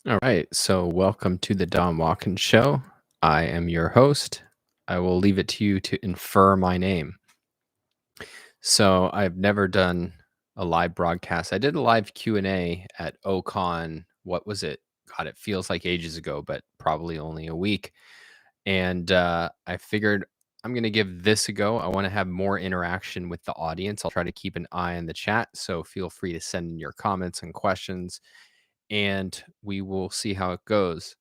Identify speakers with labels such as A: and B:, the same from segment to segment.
A: All right, so welcome to the Don Watkins Show. I am your host. I will leave it to you to infer my name. So I've never done a live broadcast. I did a live Q&A at Ocon. What was it? God, it feels like ages ago, but probably only a week. And I figured I'm going to give this a go. I want to have more interaction with the audience. I'll try to keep an eye on the chat. So feel free to send in your comments and questions, and we will see how it goes.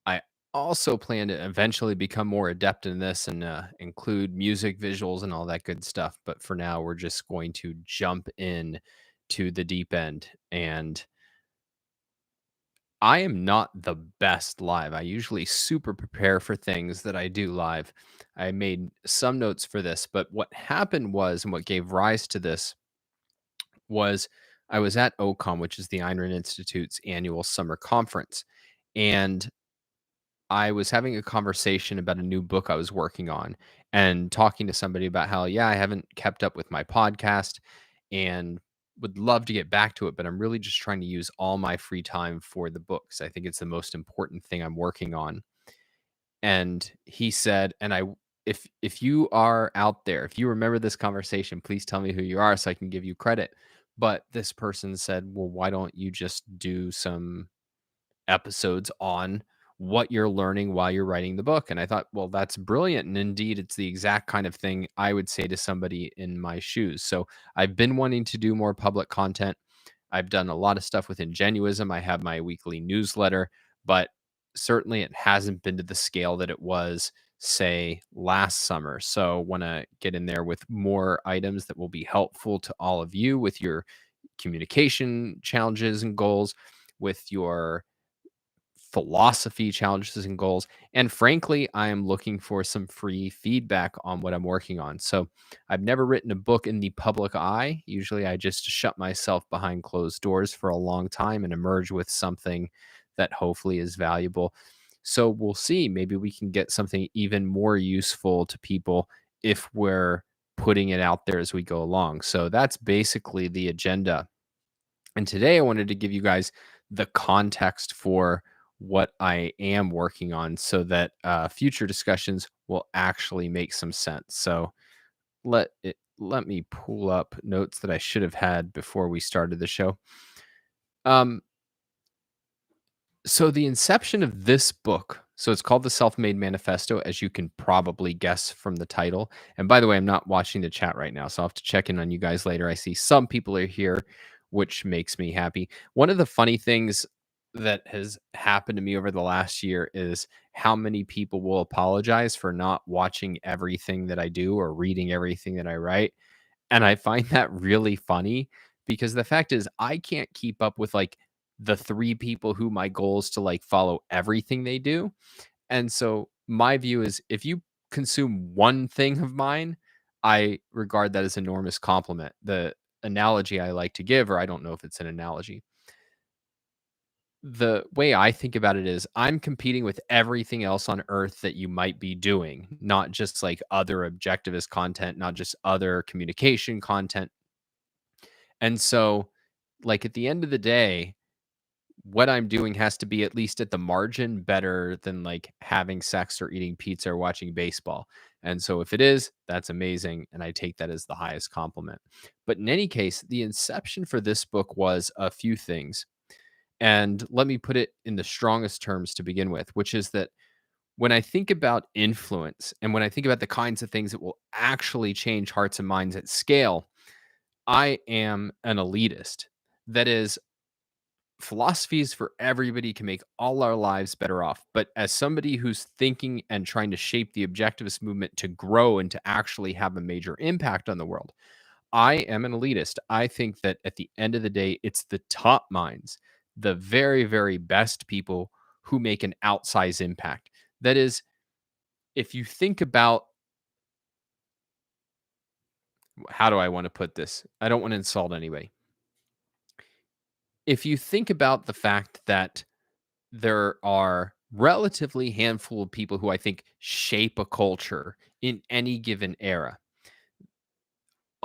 A: I also plan to eventually become more adept in this and include music, visuals, and all that good stuff. But for now, we're just going to jump in to the deep end. And I am not the best live. I usually super prepare for things that I do live. I made some notes for this, but what happened was, and what gave rise to this was I was at OCOM, which is the Ayn Rand Institute's annual summer conference. And I was having a conversation about a new book I was working on and talking to somebody about how, yeah, I haven't kept up with my podcast and would love to get back to it, but I'm really just trying to use all my free time for the books. I think it's the most important thing I'm working on. And he said, and if you are out there, if you remember this conversation, please tell me who you are so I can give you credit. But this person said, well, why don't you just do some episodes on what you're learning while you're writing the book? And I thought, well, that's brilliant. And indeed, it's the exact kind of thing I would say to somebody in my shoes. So I've been wanting to do more public content. I've done a lot of stuff with Ingenuism. I have my weekly newsletter, but certainly it hasn't been to the scale that it was, say, last summer. So want to get in there with more items that will be helpful to all of you with your communication challenges and goals, with your philosophy challenges and goals. And frankly, I am looking for some free feedback on what I'm working on. So I've never written a book in the public eye. Usually I just shut myself behind closed doors for a long time and emerge with something that hopefully is valuable. So we'll see. Maybe we can get something even more useful to people if we're putting it out there as we go along. So that's basically the agenda. And today I wanted to give you guys the context for what I am working on so that future discussions will actually make some sense. So let me pull up notes that I should have had before we started the show. Um, so the inception of this book, so it's called the Self-Made Manifesto, as you can probably guess from the title. And by the way, I'm not watching the chat right now, so I'll have to check in on you guys later. I see some people are here, which makes me happy. One of the funny things that has happened to me over the last year is how many people will apologize for not watching everything that I do or reading everything that I write. And I find that really funny because the fact is I can't keep up with like the 3 people who my goal is to like follow everything they do. And so my view is if you consume one thing of mine, I regard that as enormous compliment. The analogy I like to give, or I don't know if it's an analogy, the way I think about it is I'm competing with everything else on earth that you might be doing, not just like other objectivist content, not just other communication content. And so, like, at the end of the day, what I'm doing has to be at least at the margin better than like having sex or eating pizza or watching baseball. And so if it is, that's amazing. And I take that as the highest compliment. But in any case, the inception for this book was a few things. And let me put it in the strongest terms to begin with, which is that when I think about influence and when I think about the kinds of things that will actually change hearts and minds at scale, I am an elitist. That is, philosophies for everybody can make all our lives better off. But as somebody who's thinking and trying to shape the objectivist movement to grow and to actually have a major impact on the world, I am an elitist. I think that at the end of the day, it's the top minds, the very, very best people who make an outsized impact. That is, if you think about, how do I want to put this? I don't want to insult anybody. If you think about the fact that there are relatively handful of people who I think shape a culture in any given era,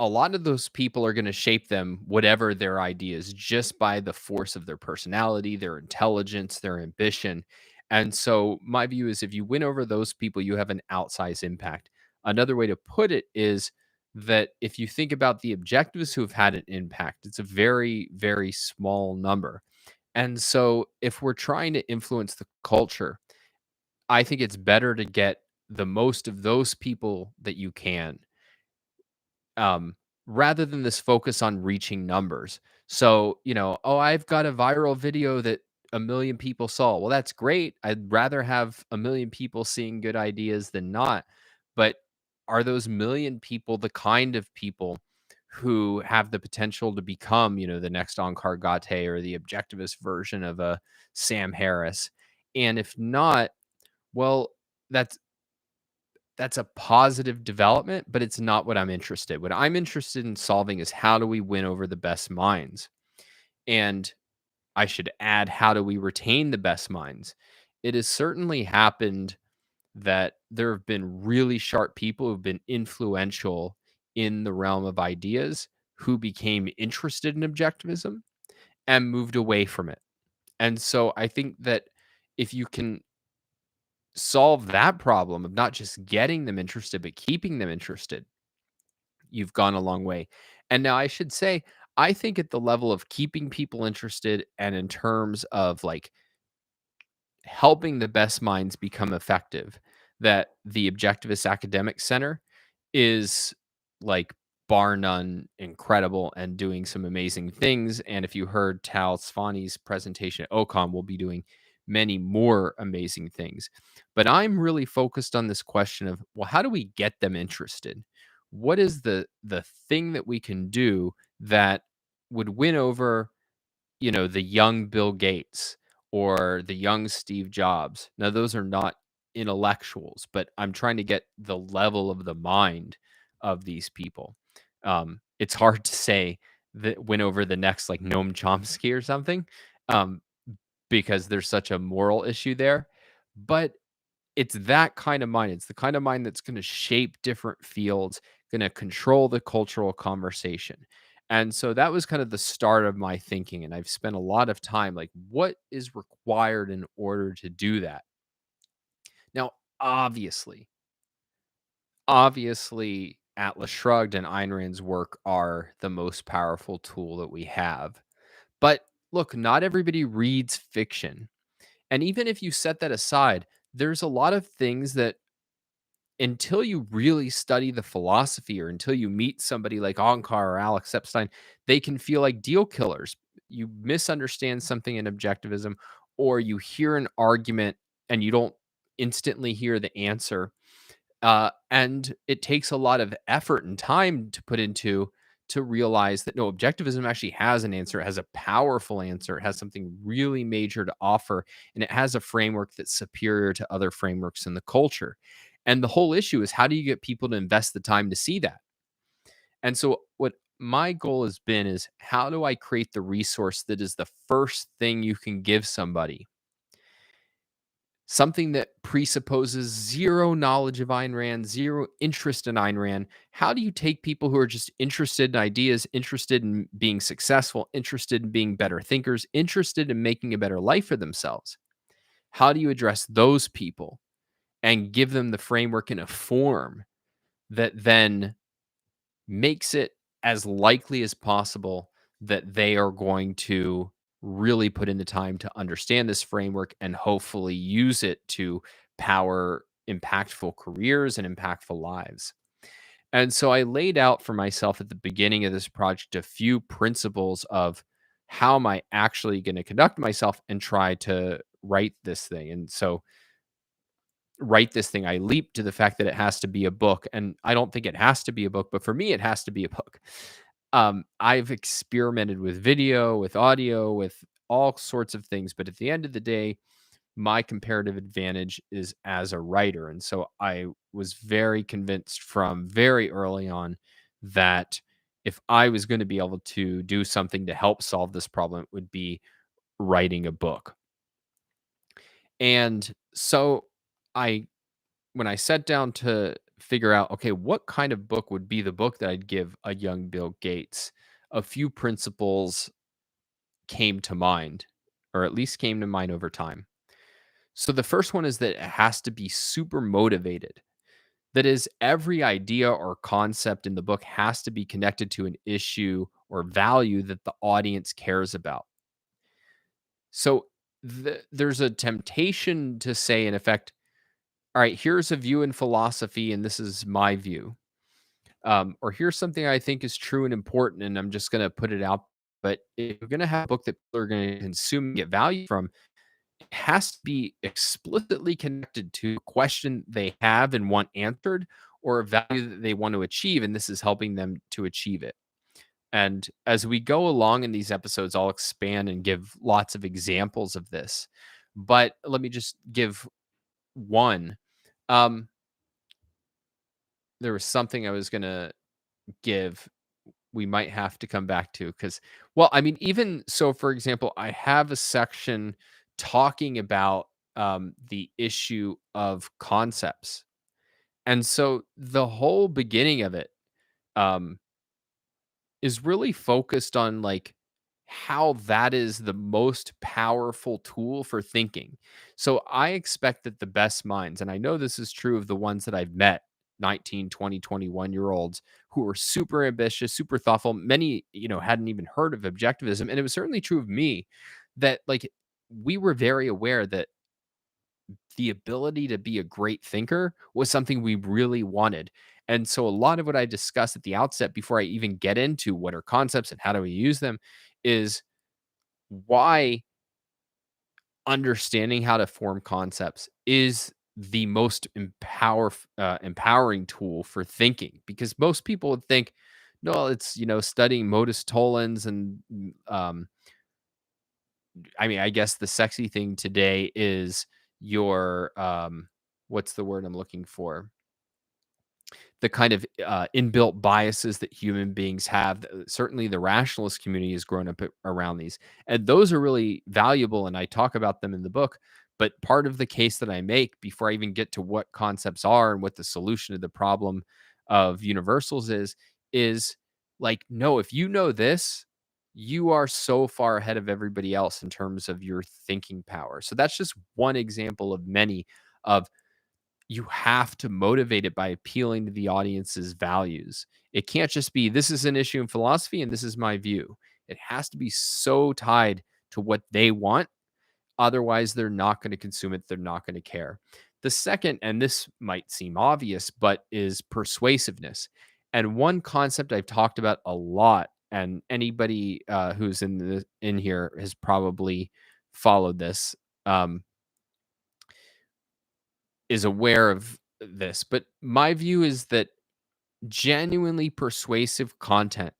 A: a lot of those people are going to shape them, whatever their ideas, just by the force of their personality, their intelligence, their ambition. And so my view is if you win over those people, you have an outsized impact. Another way to put it is that if you think about the objectives who have had an impact, it's a very, very small number. And so if we're trying to influence the culture, I think it's better to get the most of those people that you can, um, rather than this focus on reaching numbers. So, oh, I've got a viral video that a million people saw. Well, that's great. I'd rather have a million people seeing good ideas than not. But are those million people the kind of people who have the potential to become, the next Onkar Gate or the objectivist version of a Sam Harris? And if not, well, that's that's a positive development, but it's not what I'm interested. What I'm interested in solving is how do we win over the best minds? And I should add, how do we retain the best minds? It has certainly happened that there have been really sharp people who've been influential in the realm of ideas who became interested in objectivism and moved away from it. And so I think that if you can solve that problem of not just getting them interested, but keeping them interested, you've gone a long way. And now I should say, I think at the level of keeping people interested and in terms of like helping the best minds become effective, that the Objectivist Academic Center is like bar none incredible and doing some amazing things. And if you heard Tal Svani's presentation at OCOM, we'll be doing many more amazing things. But I'm really focused on this question of, well, how do we get them interested? What is the thing that we can do that would win over, the young Bill Gates or the young Steve Jobs? Now, those are not intellectuals, but I'm trying to get the level of the mind of these people. It's hard to say that win over the next like Noam Chomsky or something, um, because there's such a moral issue there. But it's that kind of mind. It's the kind of mind that's going to shape different fields, going to control the cultural conversation. And so that was kind of the start of my thinking. And I've spent a lot of time like, what is required in order to do that? Now, obviously, obviously, Atlas Shrugged and Ayn Rand's work are the most powerful tool that we have. But look, not everybody reads fiction. And even if you set that aside, there's a lot of things that until you really study the philosophy or until you meet somebody like Onkar or Alex Epstein, they can feel like deal killers. You misunderstand something in objectivism, or you hear an argument and you don't instantly hear the answer. And it takes a lot of effort and time to put into to realize that no, objectivism actually has an answer. It has a powerful answer. It has something really major to offer, and it has a framework that's superior to other frameworks in the culture. And the whole issue is how do you get people to invest the time to see that? And so, what my goal has been is how do I create the resource that is the first thing you can give somebody, something that presupposes zero knowledge of Ayn Rand, zero interest in Ayn Rand. How do you take people who are just interested in ideas, interested in being successful, interested in being better thinkers, interested in making a better life for themselves? How do you address those people and give them the framework in a form that then makes it as likely as possible that they are going to really put in the time to understand this framework and hopefully use it to power impactful careers and impactful lives. And so I laid out for myself at the beginning of this project a few principles of how am I actually going to conduct myself and try to write this thing. And so write this thing, I leap to the fact that it has to be a book, and I don't think it has to be a book, but for me, it has to be a book. I've experimented with video, with audio, with all sorts of things, but at the end of the day, my comparative advantage is as a writer, and so I was very convinced from very early on that if I was going to be able to do something to help solve this problem, it would be writing a book. And so I when I sat down to figure out, okay, what kind of book would be the book that I'd give a young Bill Gates, a few principles came to mind, or at least came to mind over time. So the first one is that it has to be super motivated. That is, every idea or concept in the book has to be connected to an issue or value that the audience cares about. So there's a temptation to say, in effect, all right, here's a view in philosophy, and this is my view. Or here's something I think is true and important, and I'm just going to put it out. But if you're going to have a book that people are going to consume and get value from, it has to be explicitly connected to a question they have and want answered, or a value that they want to achieve, and this is helping them to achieve it. And as we go along in these episodes, I'll expand and give lots of examples of this. But let me just give one. Um, there was something I was going to give, we might have to come back to, because, well, I mean, even so, for example, I have a section talking about the issue of concepts. And so the whole beginning of it, um, is really focused on, like, how that is the most powerful tool for thinking. So I expect that the best minds, and I know this is true of the ones that I've met, 19, 20, 21 year olds who are super ambitious, super thoughtful. Many, hadn't even heard of objectivism. And it was certainly true of me, that, like, we were very aware that the ability to be a great thinker was something we really wanted. And so a lot of what I discussed at the outset, before I even get into what are concepts and how do we use them, is why understanding how to form concepts is the most empowering tool for thinking. Because most people would think, no, it's, studying modus tollens and I mean, I guess the sexy thing today is your what's the word I'm looking for? The kind of inbuilt biases that human beings have. Certainly, the rationalist community has grown up around these, and those are really valuable. And I talk about them in the book. But part of the case that I make before I even get to what concepts are and what the solution to the problem of universals is like, no, if you know this, you are so far ahead of everybody else in terms of your thinking power. So that's just one example of many of, you have to motivate it by appealing to the audience's values. It can't just be, this is an issue in philosophy and this is my view. It has to be so tied to what they want. Otherwise, they're not going to consume it. They're not going to care. The second, and this might seem obvious, but is persuasiveness. And one concept I've talked about a lot, and anybody who's in here has probably followed this. Is aware of this, but my view is that genuinely persuasive content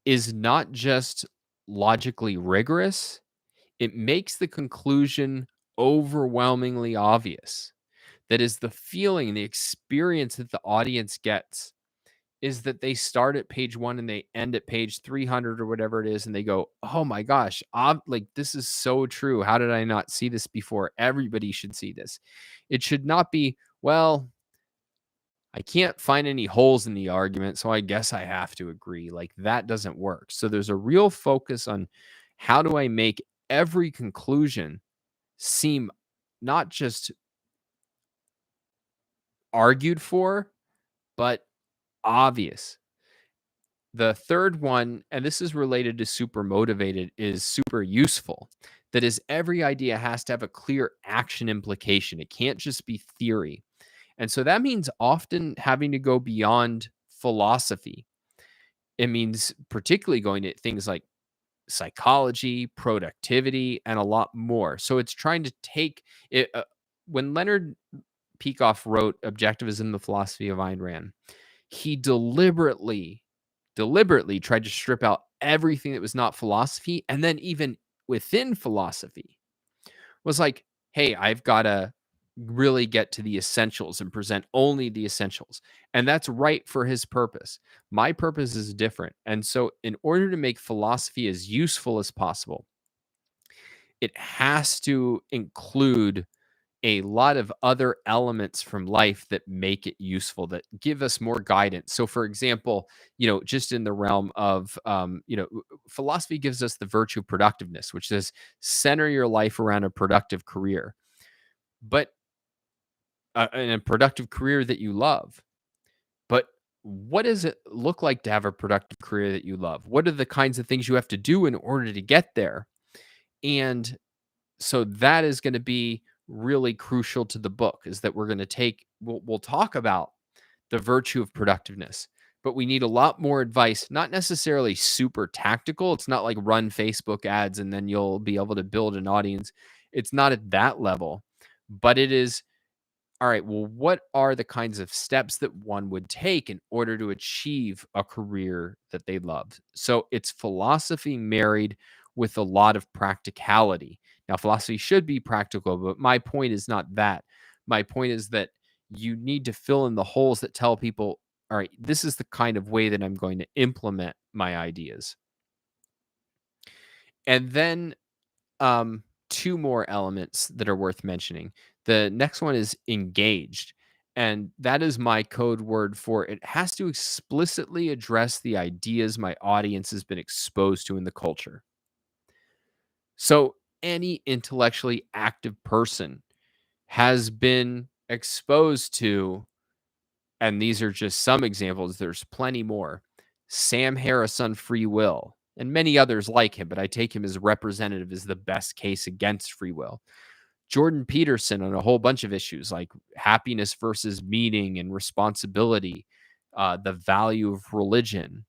A: is not just logically rigorous, it makes the conclusion overwhelmingly obvious. That is, the feeling, the experience that the audience gets is that they start at page 1 and they end at page 300 or whatever it is, and they go, "Oh my gosh, like, this is so true. How did I not see this before? Everybody should see this." It should not be, "Well, I can't find any holes in the argument, so I guess I have to agree." Like, that doesn't work. So there's a real focus on, how do I make every conclusion seem not just argued for, but obvious. The third one, and this is related to super motivated, is super useful. That is, every idea has to have a clear action implication. It can't just be theory. And so that means often having to go beyond philosophy. It means particularly going to things like psychology, productivity, and a lot more. So it's trying to take it. When Leonard Peikoff wrote Objectivism, the Philosophy of Ayn Rand, he deliberately tried to strip out everything that was not philosophy, and then even within philosophy was like, hey, I've got to really get to the essentials and present only the essentials. And that's right for his purpose. My purpose is different. And so, in order to make philosophy as useful as possible, it has to include a lot of other elements from life that make it useful, that give us more guidance. So, for example, just in the realm of, philosophy gives us the virtue of productiveness, which says center your life around a productive career, but and a productive career that you love. But what does it look like to have a productive career that you love? What are the kinds of things you have to do in order to get there? And so that is going to be really crucial to the book, is that we'll talk about the virtue of productiveness, but we need a lot more advice, not necessarily super tactical. It's not like run Facebook ads and then you'll be able to build an audience. It's not at that level, but it is all right. Well, what are the kinds of steps that one would take in order to achieve a career that they love? So it's philosophy married with a lot of practicality. Now, philosophy should be practical, but my point is not that. My point is that you need to fill in the holes that tell people, all right, this is the kind of way that I'm going to implement my ideas. And then two more elements that are worth mentioning. The next one is engaged. And that is my code word for it has to explicitly address the ideas my audience has been exposed to in the culture. So, any intellectually active person has been exposed to, and these are just some examples, there's plenty more. Sam Harris on free will, and many others like him, but I take him as representative as the best case against free will. Jordan Peterson on a whole bunch of issues like happiness versus meaning and responsibility, the value of religion.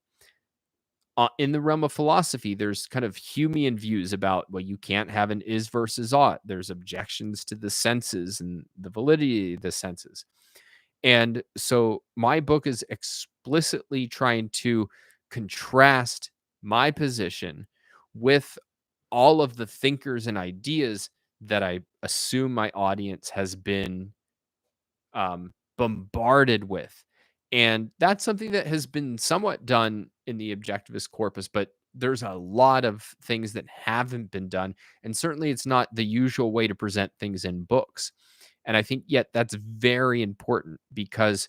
A: In the realm of philosophy, there's kind of Humean views about, well, you can't have an is versus ought. There's objections to the senses and the validity of the senses. And so my book is explicitly trying to contrast my position with all of the thinkers and ideas that I assume my audience has been bombarded with. And that's something that has been somewhat done in the objectivist corpus, but there's a lot of things that haven't been done. And certainly it's not the usual way to present things in books. And I think yet that's very important because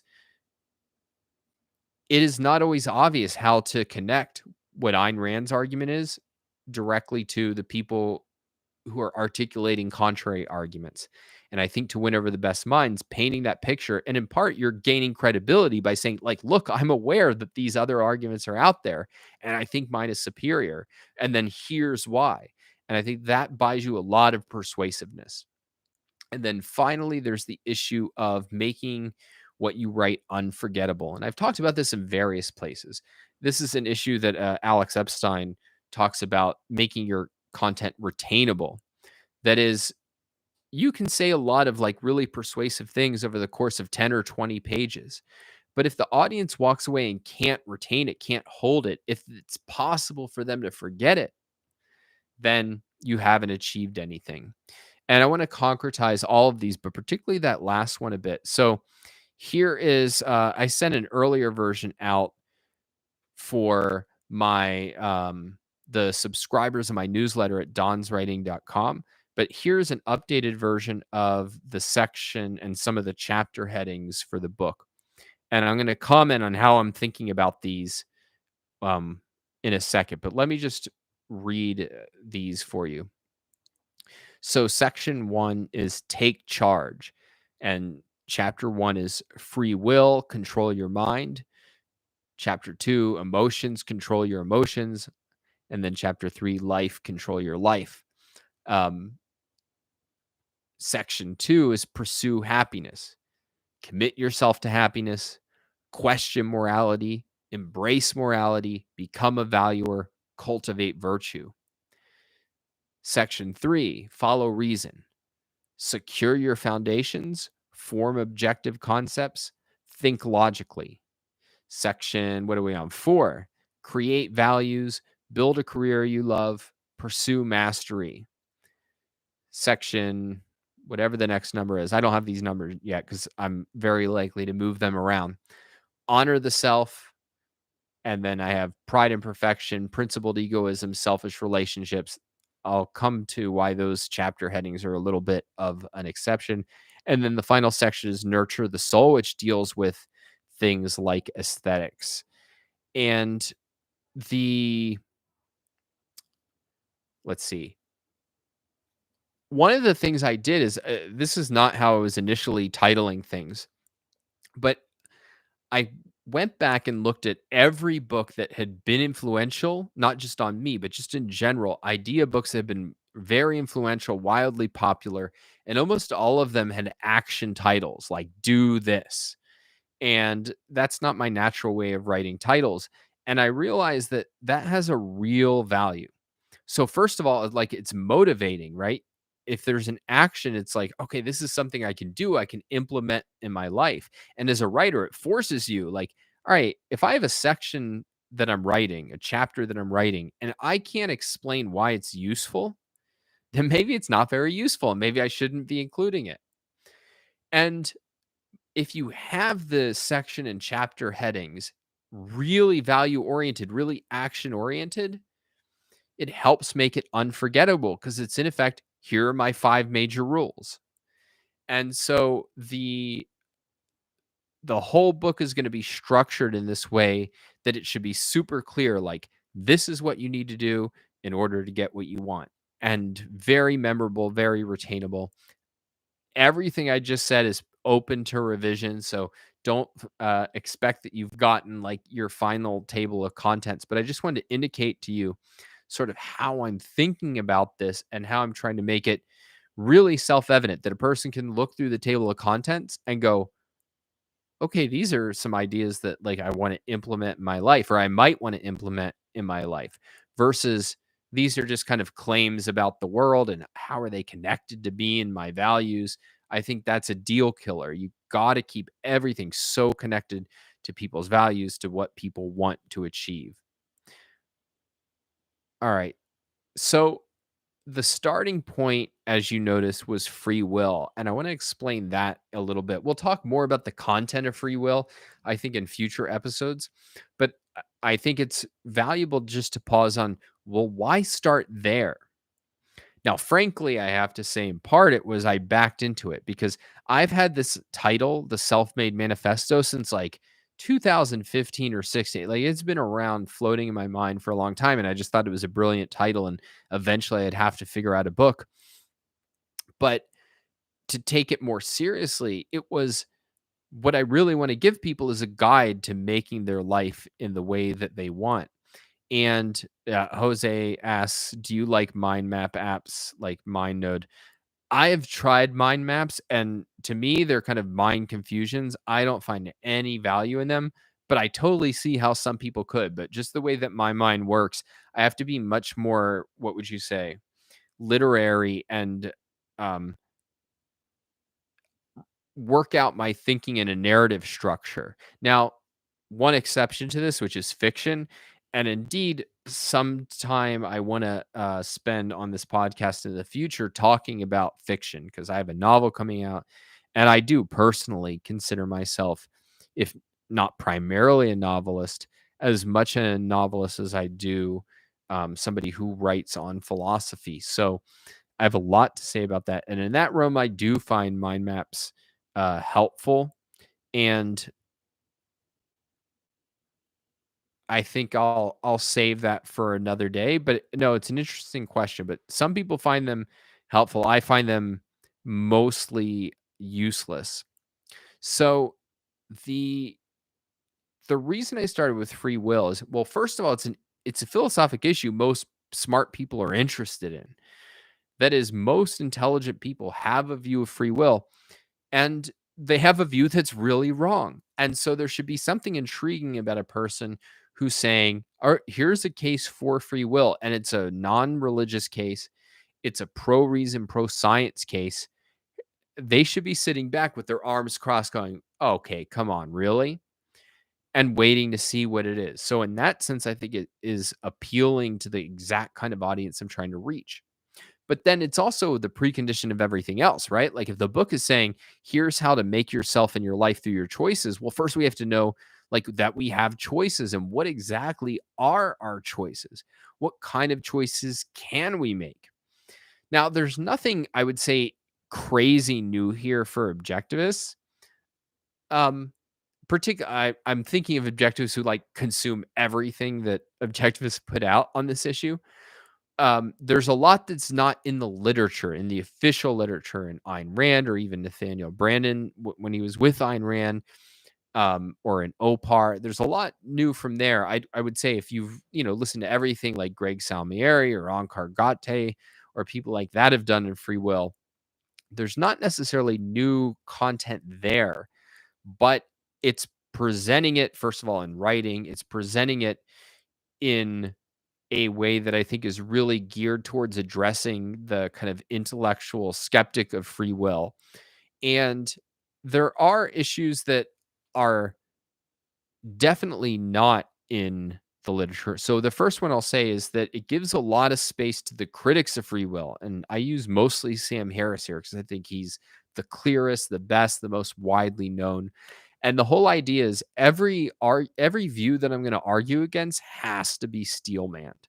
A: it is not always obvious how to connect what Ayn Rand's argument is directly to the people who are articulating contrary arguments. And I think to win over the best minds, painting that picture, and in part, you're gaining credibility by saying, like, look, I'm aware that these other arguments are out there, and I think mine is superior. And then here's why. And I think that buys you a lot of persuasiveness. And then finally, there's the issue of making what you write unforgettable. And I've talked about this in various places. This is an issue that Alex Epstein talks about, making your content retainable. That is, you can say a lot of like really persuasive things over the course of 10 or 20 pages. But if the audience walks away and can't retain it, can't hold it, if it's possible for them to forget it, then you haven't achieved anything. And I want to concretize all of these, but particularly that last one a bit. So here is, I sent an earlier version out for my the subscribers of my newsletter at donswriting.com. But here's an updated version of the section and some of the chapter headings for the book. And I'm going to comment on how I'm thinking about these in a second. But let me just read these for you. So section 1 is take charge, and chapter 1 is free will, control your mind. Chapter 2, emotions, control your emotions. And then chapter 3, life, control your life. Section 2 is pursue happiness. Commit yourself to happiness, question morality, embrace morality, become a valuer, cultivate virtue. Section 3, follow reason. Secure your foundations, form objective concepts, think logically. Section, what are we on? 4, create values, build a career you love, pursue mastery. Section, whatever the next number is, I don't have these numbers yet because I'm very likely to move them around. Honor the self. And then I have pride and perfection, principled egoism, selfish relationships, I'll come to why those chapter headings are a little bit of an exception. And then the final section is Nurture the Soul, which deals with things like aesthetics. And the let's see. One of the things I did is this is not how I was initially titling things, but I went back and looked at every book that had been influential, not just on me, but just in general, idea books that have been very influential, wildly popular, and almost all of them had action titles like do this. And that's not my natural way of writing titles. And I realized that that has a real value. So first of all, like it's motivating, right? If there's an action, it's like, okay, this is something I can do, I can implement in my life. And as a writer, it forces you like, all right, if I have a section that I'm writing, a chapter that I'm writing, and I can't explain why it's useful, then maybe it's not very useful. And maybe I shouldn't be including it. And if you have the section and chapter headings really value oriented, really action oriented, it helps make it unforgettable because it's in effect, here are my 5 major rules. And so the whole book is going to be structured in this way that it should be super clear like this is what you need to do in order to get what you want, and very memorable, very retainable. Everything I just said is open to revision, so don't expect that you've gotten like your final table of contents, but I just wanted to indicate to you sort of how I'm thinking about this and how I'm trying to make it really self-evident that a person can look through the table of contents and go, okay, these are some ideas that like I want to implement in my life, or I might want to implement in my life, versus these are just kind of claims about the world and how are they connected to me and my values. I think that's a deal killer. You got to keep everything so connected to people's values, to what people want to achieve. All right. So the starting point, as you noticed, was free will. And I want to explain that a little bit. We'll talk more about the content of free will, I think, in future episodes. But I think it's valuable just to pause on, well, why start there? Now, frankly, I have to say, in part, it was I backed into it because I've had this title, the Self Made Manifesto, since like 2015 or 16. Like it's been around floating in my mind for a long time. And I just thought it was a brilliant title. And eventually I'd have to figure out a book. But to take it more seriously, it was what I really want to give people is a guide to making their life in the way that they want. And Jose asks, do you like mind map apps like MindNode? I have tried mind maps, and to me, they're kind of mind confusions. I don't find any value in them, but I totally see how some people could. But just the way that my mind works, I have to be much more, what would you say, literary and um, work out my thinking in a narrative structure. Now, one exception to this, which is fiction, and indeed, sometime I want to spend on this podcast in the future talking about fiction because I have a novel coming out, and I do personally consider myself, if not primarily a novelist, as much a novelist as I do somebody who writes on philosophy. So I have a lot to say about that, and in that realm, I do find mind maps helpful. And I think I'll save that for another day. But no, it's an interesting question. But some people find them helpful. I find them mostly useless. So the the reason I started with free will is, well, first of all, it's a philosophic issue most smart people are interested in. That is, most intelligent people have a view of free will, and they have a view that's really wrong. And so there should be something intriguing about a person who's saying, all right, here's a case for free will. And it's a non religious case, it's a pro reason, pro science case. They should be sitting back with their arms crossed, going, okay, come on, really? And waiting to see what it is. So, in that sense, I think it is appealing to the exact kind of audience I'm trying to reach. But then it's also the precondition of everything else, right? Like if the book is saying, here's how to make yourself and your life through your choices. Well, first we have to know like that we have choices, and what exactly are our choices? What kind of choices can we make? Now, there's nothing I would say crazy new here for objectivists. Um, I'm thinking of objectivists who like consume everything that objectivists put out on this issue. There's a lot that's not in the literature, in the official literature in Ayn Rand or even Nathaniel Branden when he was with Ayn Rand, or in OPAR. There's a lot new from there. I would say if you've listened to everything like Greg Salmieri or Onkar Ghate or people like that have done in free will, there's not necessarily new content there, but it's presenting it first of all in writing. It's presenting it in a way that I think is really geared towards addressing the kind of intellectual skeptic of free will. And there are issues that are definitely not in the literature. So the first one I'll say is that it gives a lot of space to the critics of free will. And I use mostly Sam Harris here because I think he's the clearest, the best, the most widely known. And the whole idea is every view that I'm going to argue against has to be steel manned.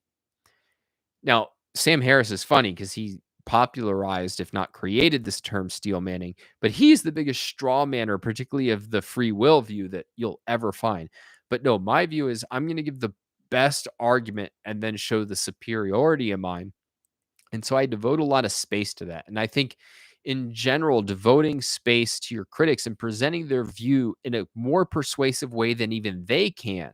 A: Now, Sam Harris is funny because he popularized, if not created, this term steel manning, but he's the biggest straw manner, particularly of the free will view that you'll ever find. But no, my view is I'm going to give the best argument and then show the superiority of mine. And so I devote a lot of space to that. And I think in general, devoting space to your critics and presenting their view in a more persuasive way than even they can,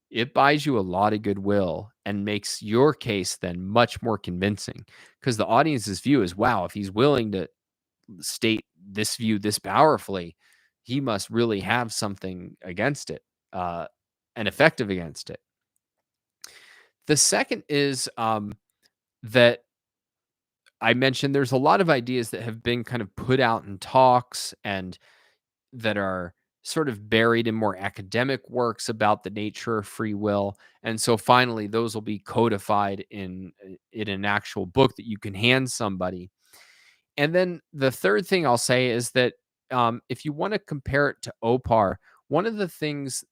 A: it buys you a lot of goodwill and makes your case then much more convincing because the audience's view is, wow, if he's willing to state this view this powerfully, he must really have something against it, and effective against it. The second is that I mentioned there's a lot of ideas that have been kind of put out in talks and that are sort of buried in more academic works about the nature of free will. And so finally, those will be codified in an actual book that you can hand somebody. And then the third thing I'll say is that if you want to compare it to OPAR, one of the things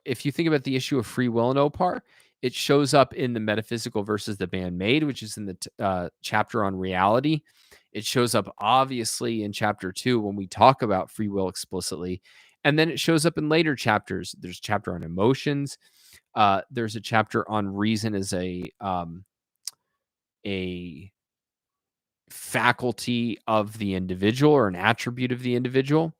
A: if you think about the issue of free will in OPAR, it shows up in the metaphysical versus the man-made, which is in the chapter on reality. It shows up obviously in chapter 2 when we talk about free will explicitly, and then it shows up in later chapters. There's a chapter on emotions. There's a chapter on reason as a faculty of the individual or an attribute of the individual.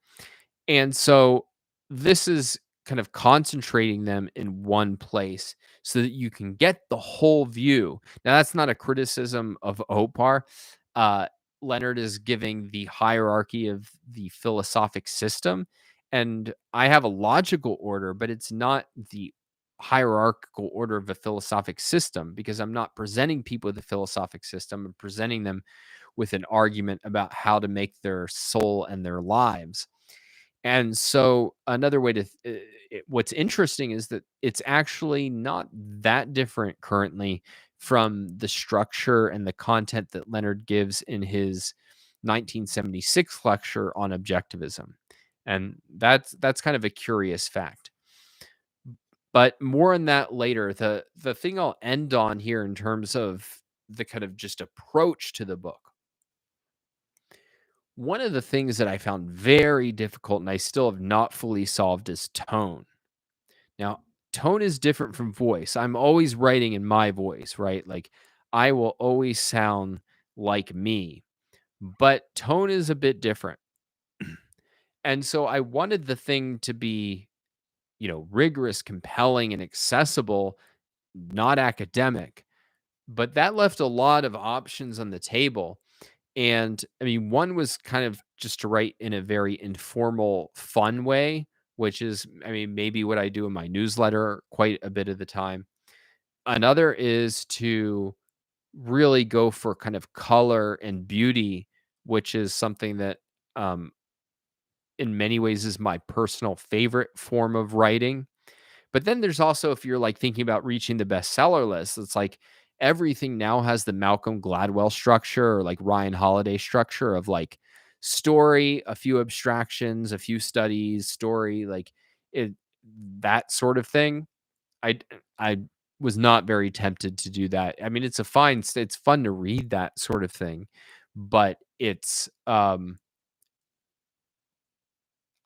A: And so this is kind of concentrating them in one place so that you can get the whole view. Now, that's not a criticism of OPAR. Uh, Leonard is giving the hierarchy of the philosophic system. And I have a logical order, but it's not the hierarchical order of a philosophic system because I'm not presenting people with a philosophic system. I'm presenting them with an argument about how to make their soul and their lives. And so another way to what's interesting is that it's actually not that different currently from the structure and the content that Leonard gives in his 1976 lecture on objectivism. And that's kind of a curious fact. But more on that later. The thing I'll end on here in terms of the kind of just approach to the book. One of the things that I found very difficult and I still have not fully solved is tone. Now, tone is different from voice. I'm always writing in my voice, right? Like I will always sound like me, but tone is a bit different. And so I wanted the thing to be, rigorous, compelling, and accessible, not academic. But that left a lot of options on the table. And I mean, one was kind of just to write in a very informal, fun way, which is, I mean, maybe what I do in my newsletter quite a bit of the time. Another is to really go for kind of color and beauty, which is something that um, in many ways is my personal favorite form of writing. But then there's also, if you're like thinking about reaching the bestseller list, it's like everything now has the Malcolm Gladwell structure or like Ryan Holiday structure of like story, a few abstractions, a few studies, story, like it, that sort of thing. I was not very tempted to do that. I mean, it's fun to read that sort of thing, but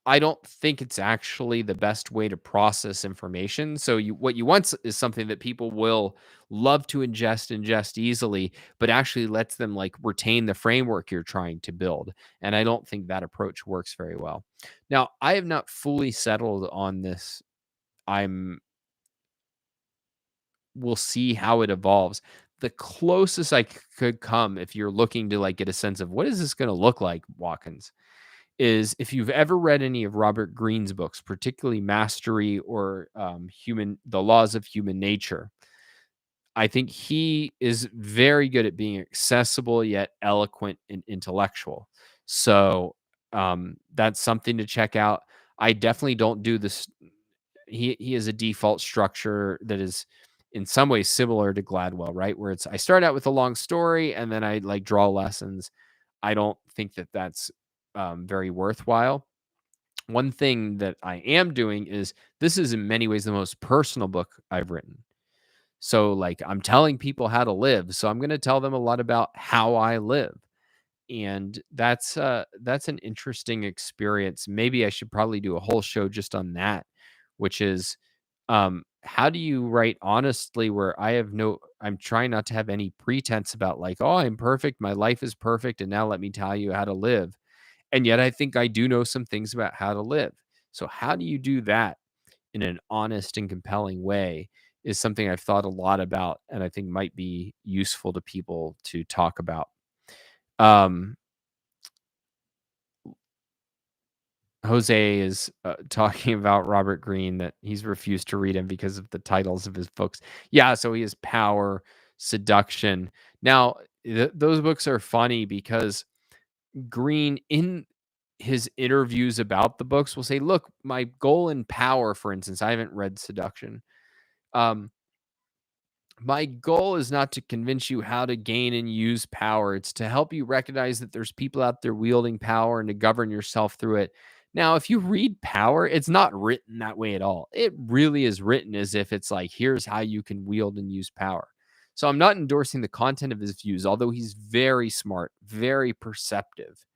A: I don't think it's actually the best way to process information. So what you want is something that people will love to ingest easily, but actually lets them like retain the framework you're trying to build. And I don't think that approach works very well. Now, I have not fully settled on this. I'm We'll see how it evolves. The closest I could come, if you're looking to like get a sense of what is this going to look like, Watkins, is if you've ever read any of Robert Greene's books, particularly Mastery or The Laws of Human Nature. I think he is very good at being accessible yet eloquent and intellectual. So that's something to check out. I definitely don't do this. He has a default structure that is in some ways similar to Gladwell, right? Where it's I start out with a long story and then I like draw lessons. I don't think that that's very worthwhile. One thing that I am doing is this is in many ways the most personal book I've written. So like I'm telling people how to live. So I'm going to tell them a lot about how I live. And that's an interesting experience. Maybe I should probably do a whole show just on that, which is how do you write honestly where I'm trying not to have any pretense about like, oh, I'm perfect, my life is perfect, and now let me tell you how to live. And yet I think I do know some things about how to live. So how do you do that in an honest and compelling way is something I've thought a lot about and I think might be useful to people to talk about. Um, Jose is talking about Robert Greene that he's refused to read him because of the titles of his books. Yeah, so he has Power, Seduction. Now, those books are funny because Greene, in his interviews about the books, will say, "Look, my goal in Power, for instance, I haven't read Seduction. Um, my goal is not to convince you how to gain and use power. It's to help you recognize that there's people out there wielding power and to govern yourself through it." Now, if you read Power, it's not written that way at all. It really is written as if it's like, here's how you can wield and use power. So I'm not endorsing the content of his views, although he's very smart, very perceptive,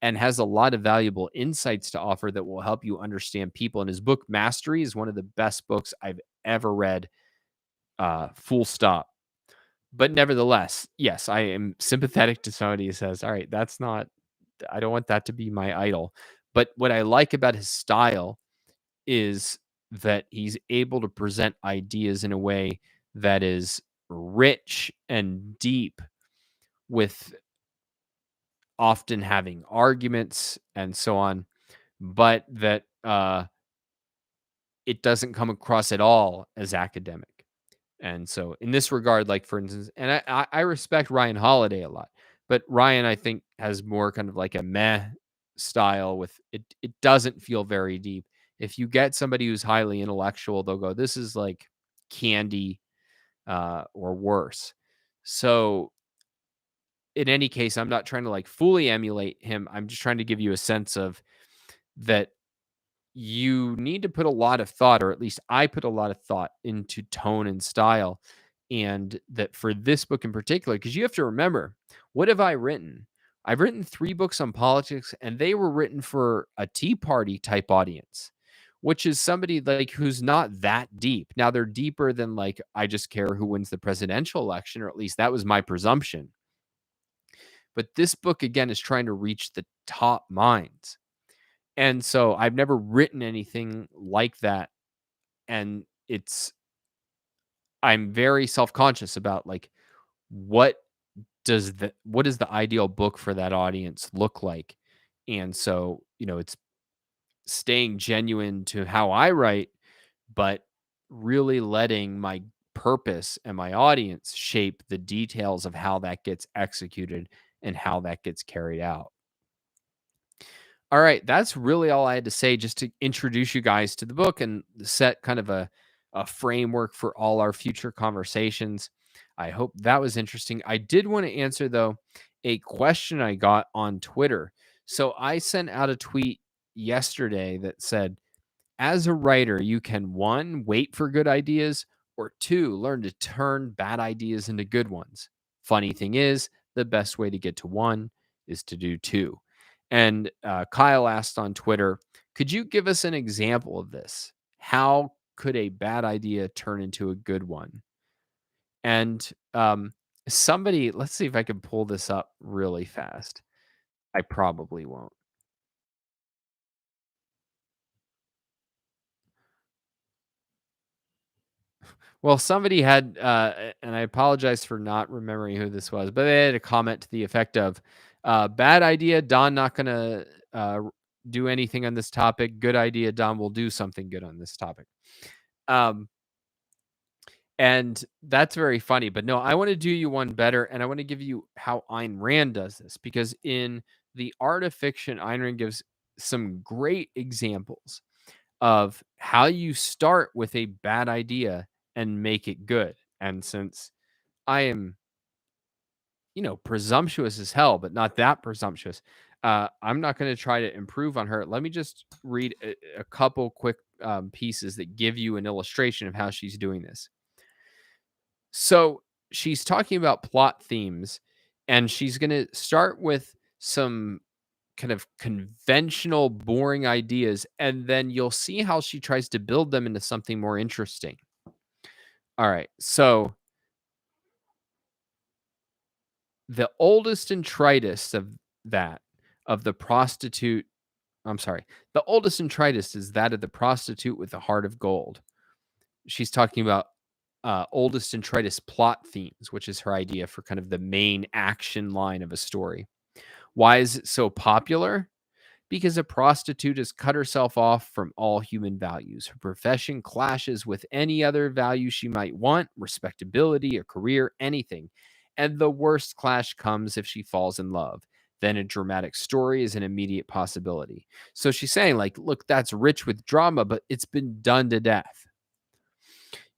A: and has a lot of valuable insights to offer that will help you understand people. And his book, Mastery, is one of the best books I've ever read, full stop. But nevertheless, yes, I am sympathetic to somebody who says, all right, I don't want that to be my idol. But what I like about his style is that he's able to present ideas in a way that is rich and deep, with often having arguments and so on, but that it doesn't come across at all as academic. And so in this regard, like for instance, and I respect Ryan Holiday a lot, but Ryan I think has more kind of like a meh style with it. It doesn't feel very deep. If you get somebody who's highly intellectual, they'll go, "This is like candy, or worse." So in any case, I'm not trying to like fully emulate him. I'm just trying to give you a sense of that you need to put a lot of thought, or at least I put a lot of thought into tone and style. And that for this book in particular, because you have to remember, what have I written? I've written 3 books on politics, and they were written for a Tea Party type audience, which is somebody like who's not that deep. Now they're deeper than like, I just care who wins the presidential election, or at least that was my presumption. But this book, again, is trying to reach the top minds. And so I've never written anything like that. And I'm very self-conscious about like what what does the ideal book for that audience look like? And so, it's staying genuine to how I write, but really letting my purpose and my audience shape the details of how that gets executed and how that gets carried out. All right, that's really all I had to say just to introduce you guys to the book and set kind of a framework for all our future conversations. I hope that was interesting. I did want to answer, though, a question I got on Twitter. So I sent out a tweet yesterday that said, as a writer, you can one, wait for good ideas, Or two, learn to turn bad ideas into good ones. Funny thing is, the best way to get to one is to do two. And Kyle asked on Twitter, could you give us an example of this? How could a bad idea turn into a good one? And somebody, let's see if I can pull this up really fast. I probably won't. Well, somebody had, and I apologize for not remembering who this was, but they had a comment to the effect of, "Bad idea, Don not gonna do anything on this topic. Good idea, Don will do something good on this topic." Um, and that's very funny. But no, I want to do you one better, and I want to give you how Ayn Rand does this because in the art of fiction, Ayn Rand gives some great examples of how you start with a bad idea and make it good. And since I am, presumptuous as hell, but not that presumptuous, I'm not going to try to improve on her. Let me just read a couple quick pieces that give you an illustration of how she's doing this. So she's talking about plot themes, and she's going to start with some kind of conventional, boring ideas, and then you'll see how she tries to build them into something more interesting. All right. So the oldest and tritest that of the prostitute, I'm sorry, the oldest and tritest is that of the prostitute with the heart of gold. She's talking about oldest and tritest plot themes, which is her idea for kind of the main action line of a story. Why is it so popular? Because a prostitute has cut herself off from all human values. Her profession clashes with any other value she might want, respectability, a career, anything. And the worst clash comes if she falls in love. Then a dramatic story is an immediate possibility. So she's saying, like, look, that's rich with drama, but it's been done to death.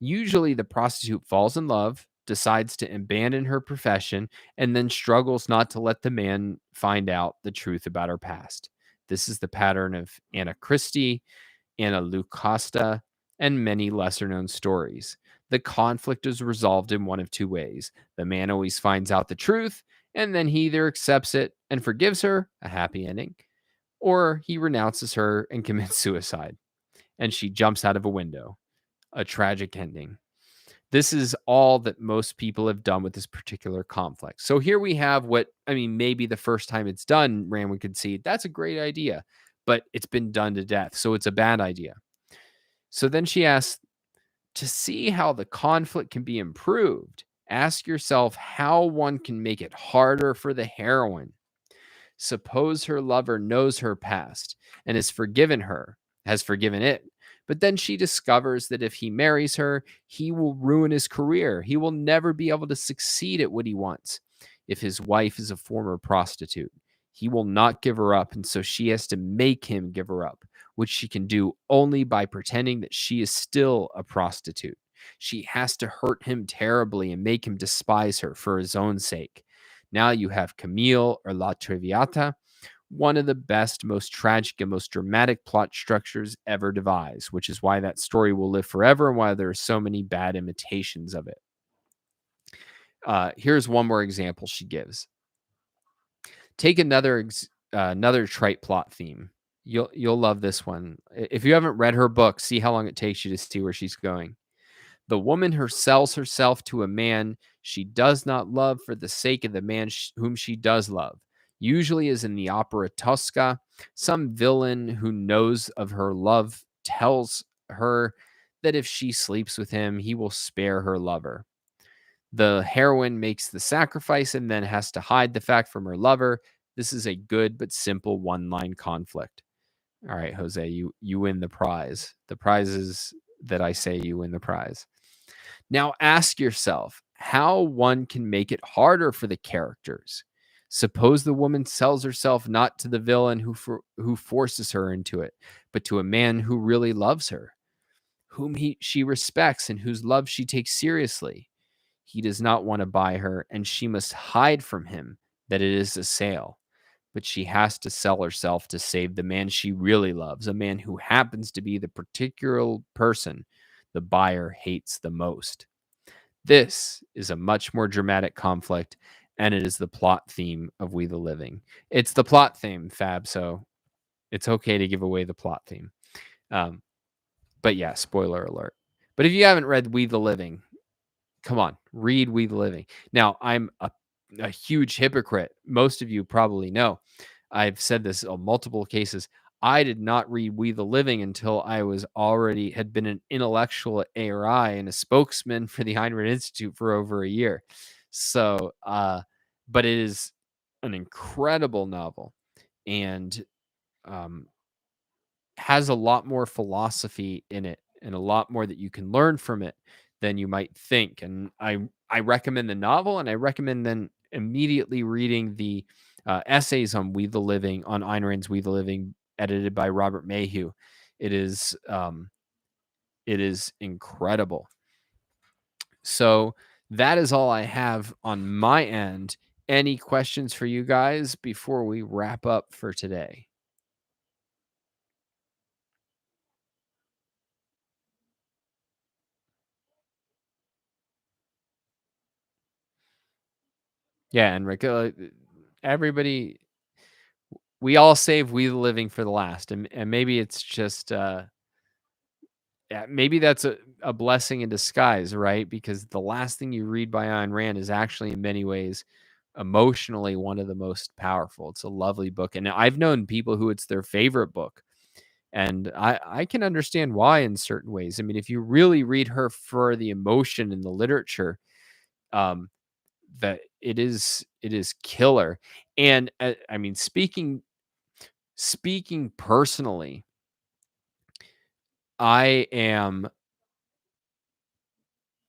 A: Usually, the prostitute falls in love, decides to abandon her profession, and then struggles not to let the man find out the truth about her past. This is the pattern of Anna Christie, Anna Lucasta, and many lesser known stories. The conflict is resolved in one of two ways. The man always finds out the truth, and then he either accepts it and forgives her, a happy ending, or he renounces her and commits suicide, and she jumps out of a window, a tragic ending. This is all that most people have done with this particular conflict. So here we have what, I mean, maybe the first time it's done, Rand would concede that's a great idea, but it's been done to death. So it's a bad idea. So then she asks, to see how the conflict can be improved, ask yourself how one can make it harder for the heroine. Suppose her lover knows her past and has forgiven it. But then she discovers that if he marries her, he will ruin his career. He will never be able to succeed at what he wants. If his wife is a former prostitute, he will not give her up. And so she has to make him give her up, which she can do only by pretending that she is still a prostitute. She has to hurt him terribly and make him despise her for his own sake. Now you have Camille or La Traviata, one of the best, most tragic, and most dramatic plot structures ever devised, which is why that story will live forever and why there are so many bad imitations of it. Here's one more example she gives. Take another trite plot theme. You'll love this one. If you haven't read her book, see how long it takes you to see where she's going. The woman who sells herself to a man she does not love for the sake of the man whom she does love. Usually, as in the opera Tosca, some villain who knows of her love tells her that if she sleeps with him, he will spare her lover. The heroine makes the sacrifice and then has to hide the fact from her lover. This is a good but simple one-line conflict. All right, Jose, you win the prize. The prize is that I say you win the prize. Now ask yourself how one can make it harder for the characters. Suppose the woman sells herself not to the villain who forces her into it, but to a man who really loves her, whom she respects and whose love she takes seriously. He does not want to buy her, and she must hide from him that it is a sale. But she has to sell herself to save the man she really loves, a man who happens to be the particular person the buyer hates the most. This is a much more dramatic conflict, and it is the plot theme of We the Living. It's the plot theme, Fab, so it's okay to give away the plot theme. Um, but yeah, spoiler alert. But if you haven't read We the Living, come on, read We the Living. Now, I'm a huge hypocrite. Most of you probably know. I've said this on multiple cases. I did not read We the Living until I was already had been an intellectual at ARI and a spokesman for the Ayn Rand Institute for over a year. So, but it is an incredible novel and um, has a lot more philosophy in it and a lot more that you can learn from it than you might think. And I recommend the novel, and I recommend then immediately reading the essays on We the Living, on Ayn Rand's We the Living, edited by Robert Mayhew. It is it is incredible. So that is all I have on my end. Any questions for you guys before we wrap up for today? Yeah, and Rick, everybody, we all save We the Living for the last, and maybe it's just, yeah, maybe that's a blessing in disguise, right? Because the last thing you read by Ayn Rand is actually in many ways emotionally one of the most powerful. It's a lovely book, and I've known people who it's their favorite book, and I can understand why in certain ways. I mean, if you really read her for the emotion in the literature, um, that it is killer. And I mean, speaking personally, I am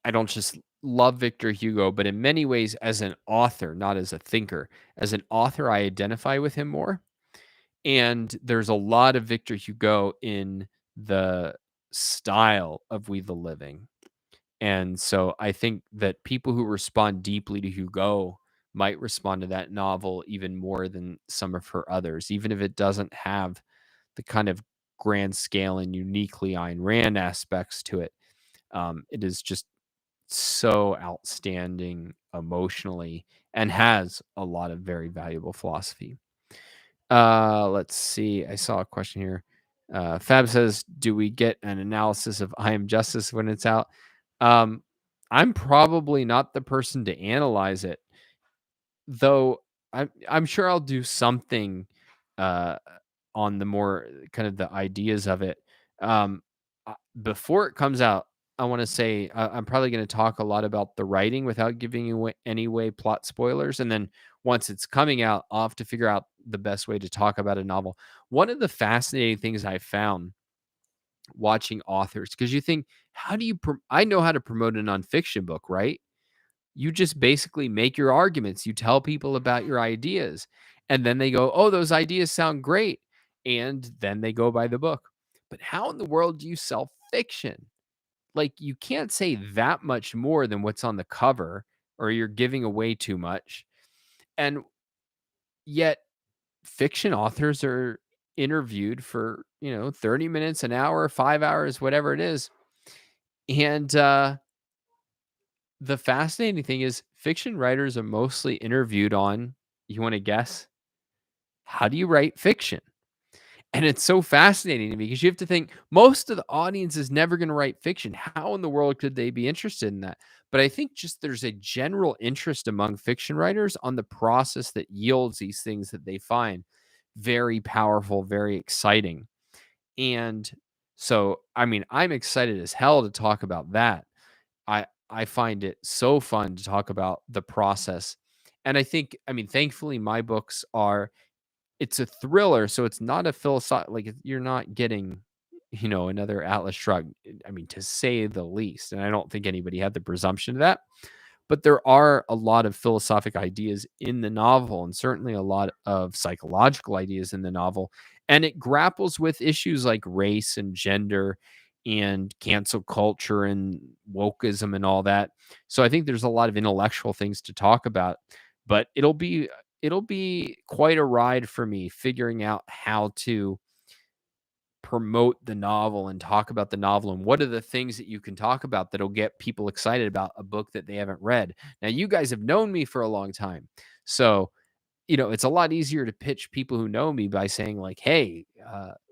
A: I don't just love Victor Hugo, but in many ways as an author, not as a thinker. As an author, I identify with him more. And there's a lot of Victor Hugo in the style of We the Living. And so I think that people who respond deeply to Hugo might respond to that novel even more than some of her others, even if it doesn't have the kind of grand scale and uniquely Ayn Rand aspects to it. It is just so outstanding emotionally and has a lot of very valuable philosophy. Let's see. I saw a question here. Fab says, "Do we get an analysis of I Am Justice when it's out?" Um, I'm probably not the person to analyze it, though. I'm sure I'll do something uh, on the more kind of the ideas of it. Um, Before it comes out, I want to say I'm probably going to talk a lot about the writing without giving away any way plot spoilers, and then once it's coming out, I'll have to figure out the best way to talk about a novel. One of the fascinating things I found watching authors, because you think, how do you? I know how to promote a nonfiction book, right? You just basically make your arguments. You tell people about your ideas, and then they go, "Oh, those ideas sound great," and then they go buy the book. But how in the world do you sell fiction? Like, you can't say that much more than what's on the cover, or you're giving away too much. And yet, fiction authors are interviewed for 30 minutes, an hour, 5 hours, whatever it is. And the fascinating thing is, fiction writers are mostly interviewed on, you want to guess, how do you write fiction? And it's so fascinating to me because you have to think most of the audience is never going to write fiction. How in the world could they be interested in that? But I think just there's a general interest among fiction writers on the process that yields these things that they find very powerful, very exciting. And so, I mean, I'm excited as hell to talk about that. I find it so fun to talk about the process. And I think, I mean, thankfully my books are, it's a thriller, so it's not a like, you're not getting, another Atlas Shrugged, I mean, to say the least, and I don't think anybody had the presumption of that. But there are a lot of philosophic ideas in the novel, and certainly a lot of psychological ideas in the novel, and it grapples with issues like race and gender and cancel culture and wokeism and all that. So I think there's a lot of intellectual things to talk about, but it'll be quite a ride for me figuring out how to promote the novel and talk about the novel and what are the things that you can talk about that'll get people excited about a book that they haven't read. Now, you guys have known me for a long time. So, it's a lot easier to pitch people who know me by saying, like, hey,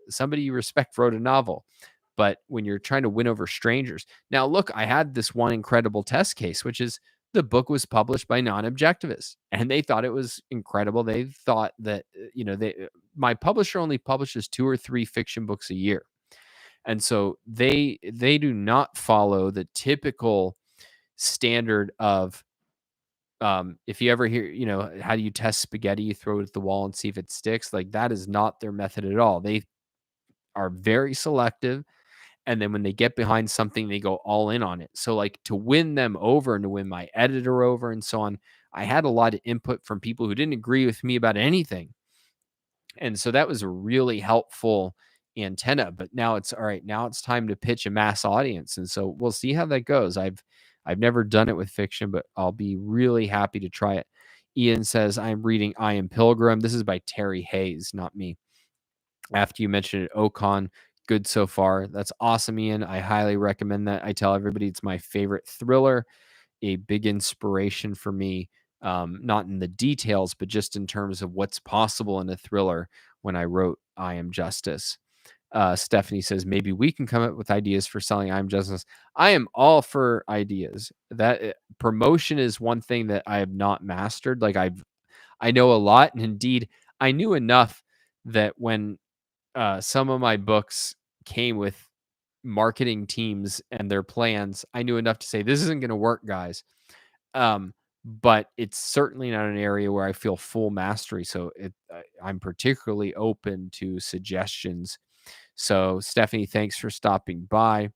A: somebody you respect wrote a novel. But when you're trying to win over strangers, now look, I had this one incredible test case, which is the book was published by non-objectivists and they thought it was incredible. They thought that, my publisher only publishes 2 or 3 fiction books a year. And so they do not follow the typical standard of, if you ever hear, how do you test spaghetti? You throw it at the wall and see if it sticks. Like, that is not their method at all. They are very selective. And then when they get behind something, they go all in on it. So, like, to win them over and to win my editor over and so on, I had a lot of input from people who didn't agree with me about anything. And so that was a really helpful antenna. But now it's all right. Now it's time to pitch a mass audience. And so we'll see how that goes. I've never done it with fiction, but I'll be really happy to try it. Ian says, I'm reading I Am Pilgrim. This is by Terry Hayes, not me. After you mentioned it, Ocon, good so far. That's awesome, Ian. I highly recommend that. I tell everybody it's my favorite thriller, a big inspiration for me, not in the details, but just in terms of what's possible in a thriller when I wrote I Am Justice. Stephanie says, maybe we can come up with ideas for selling I Am Justice. I am all for ideas. That promotion is one thing that I have not mastered. Like, I know a lot, and indeed, I knew enough that when some of my books came with marketing teams and their plans, I knew enough to say, this isn't going to work, guys. But it's certainly not an area where I feel full mastery. So I'm particularly open to suggestions. So Stephanie, thanks for stopping by.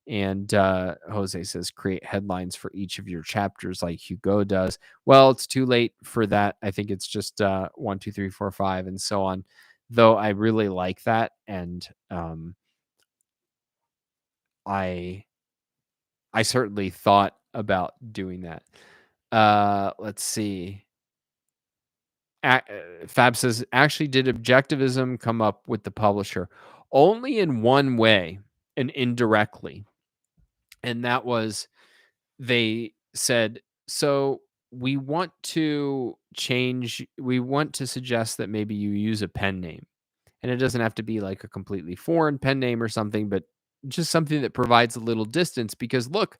A: And Jose says, create headlines for each of your chapters like Hugo does. Well, it's too late for that. I think it's just 1, 2, 3, 4, 5, and so on. Though I really like that. And I certainly thought about doing that. Let's see. Fab says, actually, did objectivism come up with the publisher? Only in one way and indirectly. And that was, they said, so we want to suggest that maybe you use a pen name. And it doesn't have to be like a completely foreign pen name or something, but just something that provides a little distance. Because look,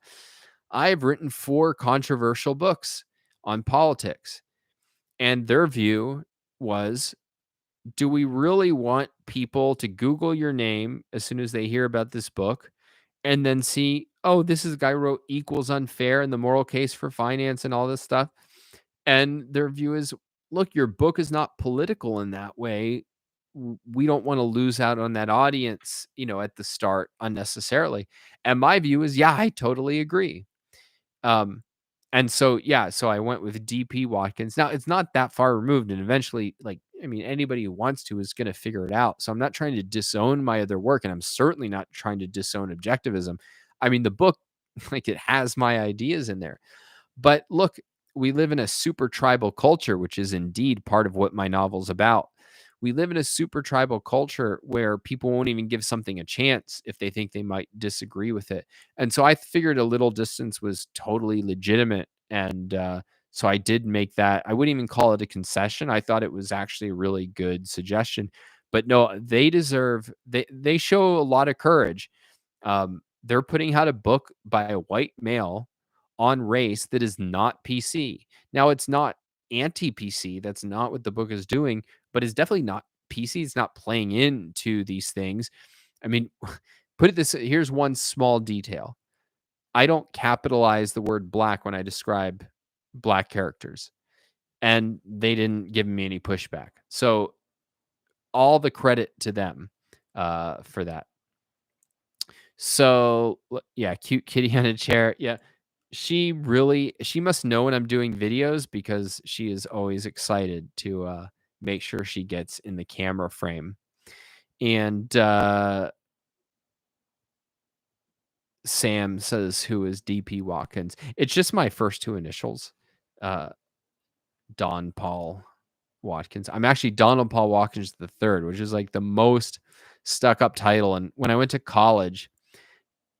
A: I've written 4 controversial books on politics, and their view was, do we really want people to Google your name as soon as they hear about this book and then see, oh, this is a guy who wrote Equals Unfair and the moral case for finance and all this stuff? And their view is, look, your book is not political in that way. We don't want to lose out on that audience, at the start unnecessarily. And my view is, yeah, I totally agree. And so, yeah, so I went with DP Watkins. Now, it's not that far removed, and eventually, like, I mean, anybody who wants to is going to figure it out. So I'm not trying to disown my other work, and I'm certainly not trying to disown objectivism. I mean, the book, like, it has my ideas in there. But look, we live in a super tribal culture, which is indeed part of what my novel's about. We live in a super tribal culture where people won't even give something a chance if they think they might disagree with it. And so I figured a little distance was totally legitimate. And so I did make that. I wouldn't even call it a concession. I thought it was actually a really good suggestion. But no, they show a lot of courage. They're putting out a book by a white male on race that is not PC. Now, it's not anti-PC. That's not what the book is doing, but it's definitely not PC. It's not playing into these things. I mean, here's one small detail. I don't capitalize the word black when I describe black characters, and they didn't give me any pushback. So all the credit to them for that. So yeah, cute kitty on a chair. Yeah. She must know when I'm doing videos because she is always excited to make sure she gets in the camera frame. And Sam says, who is DP Watkins? It's just my first 2 initials. Don Paul Watkins. I'm actually Donald Paul Watkins the third, which is like the most stuck up title. And when I went to college,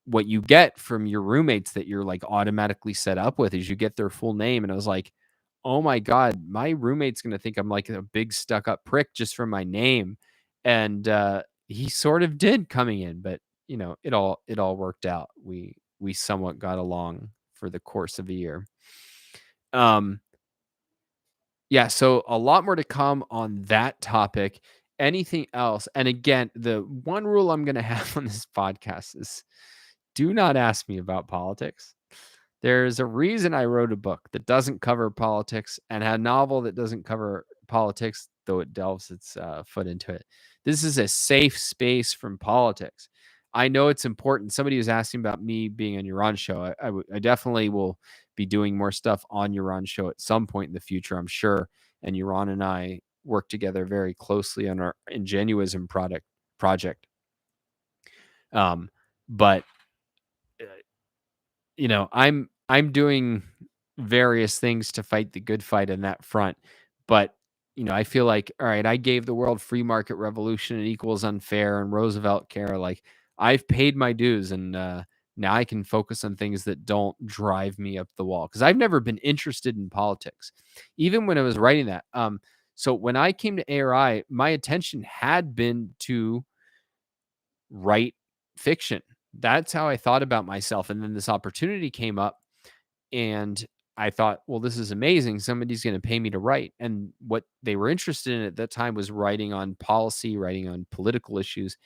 A: what you get from your roommates that you're like automatically set up with is you get their full name. And I was like, oh my God, my roommate's going to think I'm like a big stuck up prick just from my name. And he sort of did coming in, but it all worked out. We somewhat got along for the course of a year. Um, yeah, so a lot more to come on that topic. Anything else? And again, the one rule I'm going to have on this podcast is do not ask me about politics. There's a reason I wrote a book that doesn't cover politics and a novel that doesn't cover politics, though it delves its foot into it. This is a safe space from politics. I know it's important. Somebody was asking about me being on your on show. I definitely will be doing more stuff on your on show at some point in the future, I'm sure. And Yaron and I work together very closely on our Ingenuism project. But I'm doing various things to fight the good fight in that front. But, I feel like, all right, I gave the world free market revolution and equals unfair and Roosevelt care. Like I've paid my dues and now I can focus on things that don't drive me up the wall. Cause I've never been interested in politics, even when I was writing that. So when I came to ARI, my attention had been to write fiction. That's how I thought about myself. And then this opportunity came up and I thought, well, this is amazing. Somebody's going to pay me to write. And what they were interested in at that time was writing on policy, writing on political issues.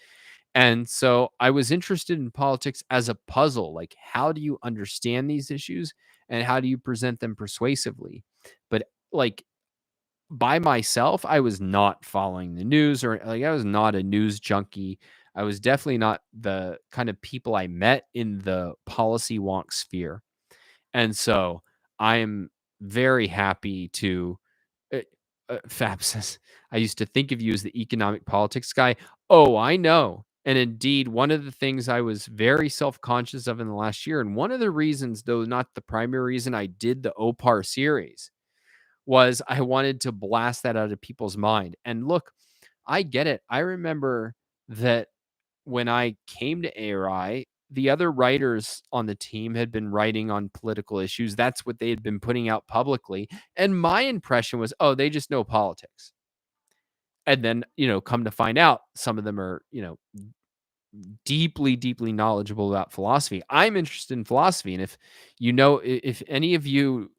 A: And so I was interested in politics as a puzzle. Like, how do you understand these issues and how do you present them persuasively? But like by myself, I was not following the news or like I was not a news junkie. I was definitely not the kind of people I met in the policy wonk sphere. And so I'm very happy to uh, Fab says, I used to think of you as the economic politics guy. Oh, I know. And indeed, one of the things I was very self conscious of in the last year, and one of the reasons, though not the primary reason I did the OPAR series, was I wanted to blast that out of people's mind. And look, I get it. I remember that when I came to ARI, the other writers on the team had been writing on political issues. That's what they had been putting out publicly. And my impression was, oh, they just know politics. And then, come to find out, some of them are, deeply, deeply knowledgeable about philosophy. I'm interested in philosophy. And if any of you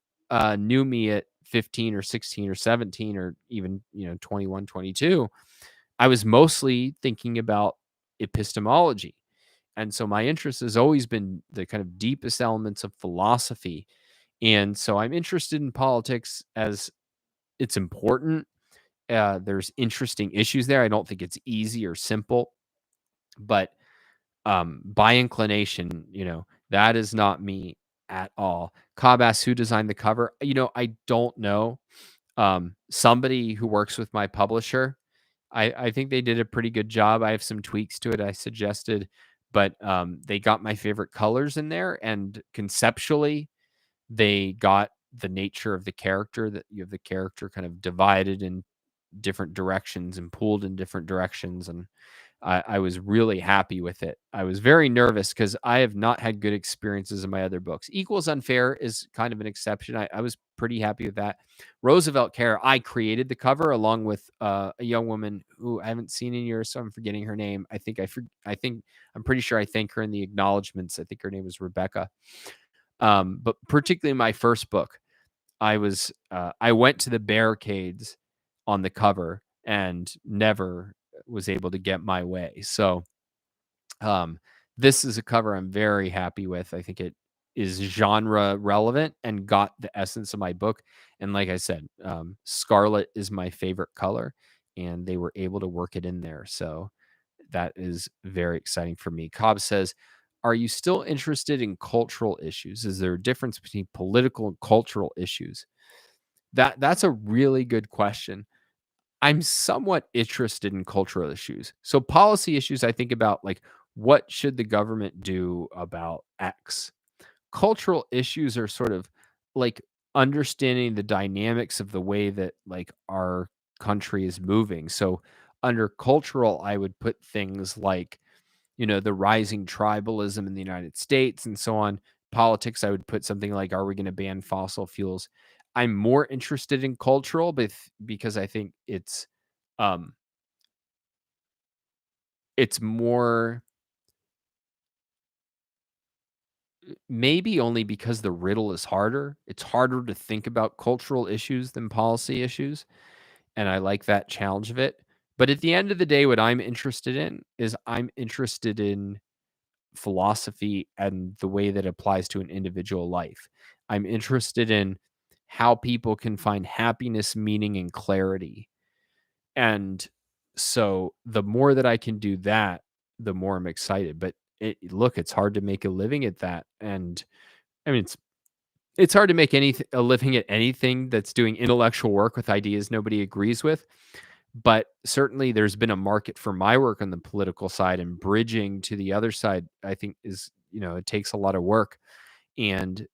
A: knew me at 15 or 16 or 17 or even, 21, 22, I was mostly thinking about epistemology. And so my interest has always been the kind of deepest elements of philosophy. And so I'm interested in politics as it's important. There's interesting issues there. I don't think it's easy or simple, but by inclination, that is not me at all. Cobb asks who designed the cover. I don't know. Somebody who works with my publisher. I think they did a pretty good job. I have some tweaks to it I suggested, but they got my favorite colors in there, and conceptually, they got the nature of the character, that you have the character kind of divided in different directions and pulled in different directions, and I was really happy with it. I was very nervous because I have not had good experiences in my other books. Equals Unfair is kind of an exception. I was pretty happy with that. Roosevelt Care, I created the cover along with a young woman who I haven't seen in years, so I'm forgetting her name. I'm pretty sure I thank her in the acknowledgments. I think her name was Rebecca. But particularly my first book, I went to the barricades on the cover and never was able to get my way. So um, this is a cover I'm very happy with. I think it is genre relevant and got the essence of my book. And like I said, scarlet is my favorite color, and they were able to work it in there. So that is very exciting for me. Cobb says, are you still interested in cultural issues? Is there a difference between political and cultural issues? That's a really good question. I'm somewhat interested in cultural issues. So policy issues, I think about like what should the government do about X? Cultural issues are sort of like understanding the dynamics of the way that like our country is moving. So under cultural, I would put things like, the rising tribalism in the United States and so on. Politics, I would put something like, are we going to ban fossil fuels? I'm more interested in cultural, but because I think um it's more, maybe only because the riddle is harder. It's harder to think about cultural issues than policy issues, and I like that challenge of it. But at the end of the day, what I'm interested in is I'm interested in philosophy and the way that applies to an individual life. I'm interested in how people can find happiness, meaning, and clarity. And so the more that I can do that, the more I'm excited. But look, it's hard to make a living at that. And I mean, it's hard to make a living at anything that's doing intellectual work with ideas nobody agrees with. But certainly there's been a market for my work on the political side, and bridging to the other side, I think is, it takes a lot of work. And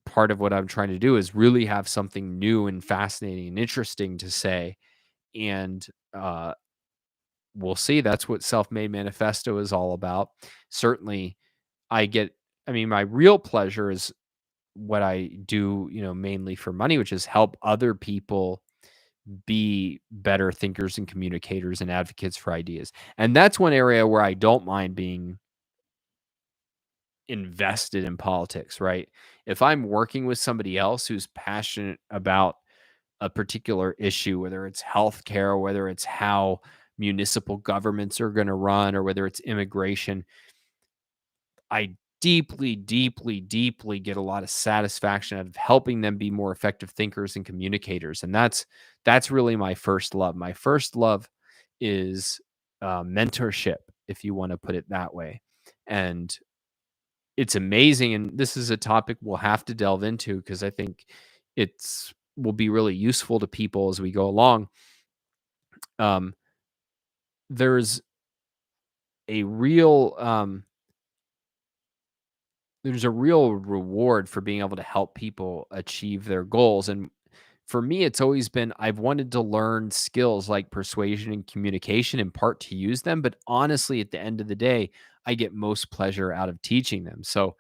A: part of what I'm trying to do is really have something new and fascinating and interesting to say. And uh, we'll see. That's what Self-Made Manifesto is all about. Certainly, I get, I mean, my real pleasure is what I do, mainly for money, which is help other people be better thinkers and communicators and advocates for ideas. And that's one area where I don't mind being invested in politics, right? If I'm working with somebody else who's passionate about a particular issue, whether it's healthcare, whether it's how municipal governments are going to run, or whether it's immigration, I deeply, deeply, deeply get a lot of satisfaction out of helping them be more effective thinkers and communicators. And that's really my first love. My first love is mentorship, if you want to put it that way. And it's amazing. And this is a topic we'll have to delve into because I think it's will be really useful to people as we go along. Um, there's a real there's a real reward for being able to help people achieve their goals. And for me, it's always been I've wanted to learn skills like persuasion and communication in part to use them. But honestly, at the end of the day, I get most pleasure out of teaching them. So,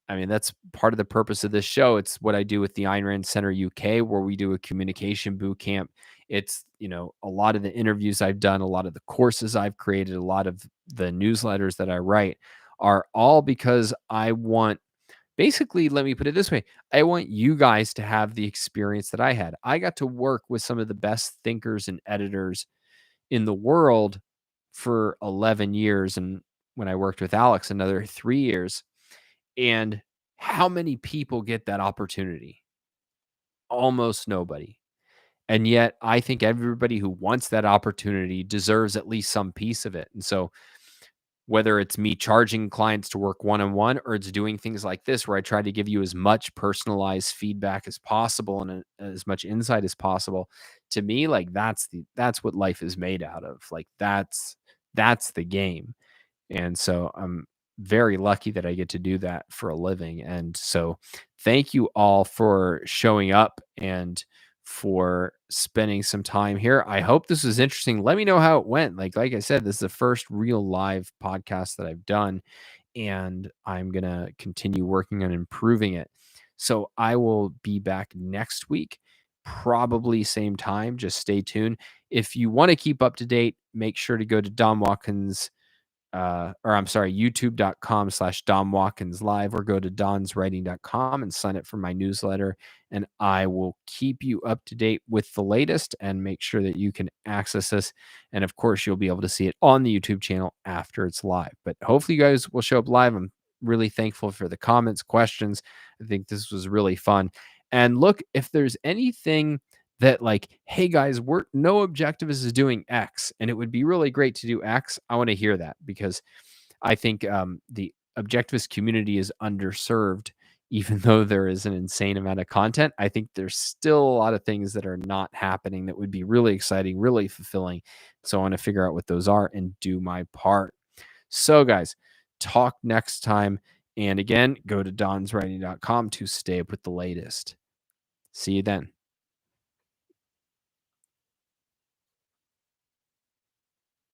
A: I mean, that's part of the purpose of this show. It's what I do with the Ayn Rand Center UK, where we do a communication boot camp. It's, a lot of the interviews I've done, a lot of the courses I've created, a lot of the newsletters that I write are all because I want, basically, let me put it this way, I want you guys to have the experience that I had. I got to work with some of the best thinkers and editors in the world for 11 years. And when I worked with Alex, another 3 years. And how many people get that opportunity? Almost nobody. And yet, I think everybody who wants that opportunity deserves at least some piece of it. And so, whether it's me charging clients to work one on one, or it's doing things like this, where I try to give you as much personalized feedback as possible and as much insight as possible, to me, like that's what life is made out of. Like that's the game. And so I'm very lucky that I get to do that for a living. And so thank you all for showing up and for spending some time here. I hope this was interesting. Let me know how it went. Like I said, this is the first real live podcast that I've done, and I'm going to continue working on improving it. So I will be back next week, probably same time. Just stay tuned. If you want to keep up to date, make sure to go to Don Watkins or I'm sorry, youtube.com/Dom Watkins live, or go to donswriting.com and sign up for my newsletter. And I will keep you up to date with the latest and make sure that you can access this. And of course, you'll be able to see it on the YouTube channel after it's live. But hopefully, you guys will show up live. I'm really thankful for the comments, questions. I think this was really fun. And look, if there's anything that, like, hey guys, we're no objectivist is doing X and it would be really great to do X, I want to hear that, because I think the objectivist community is underserved. Even though there is an insane amount of content, I think there's still a lot of things that are not happening that would be really exciting, really fulfilling. So I want to figure out what those are and do my part. So guys, talk next time. And again, go to donswriting.com to stay up with the latest. See you then.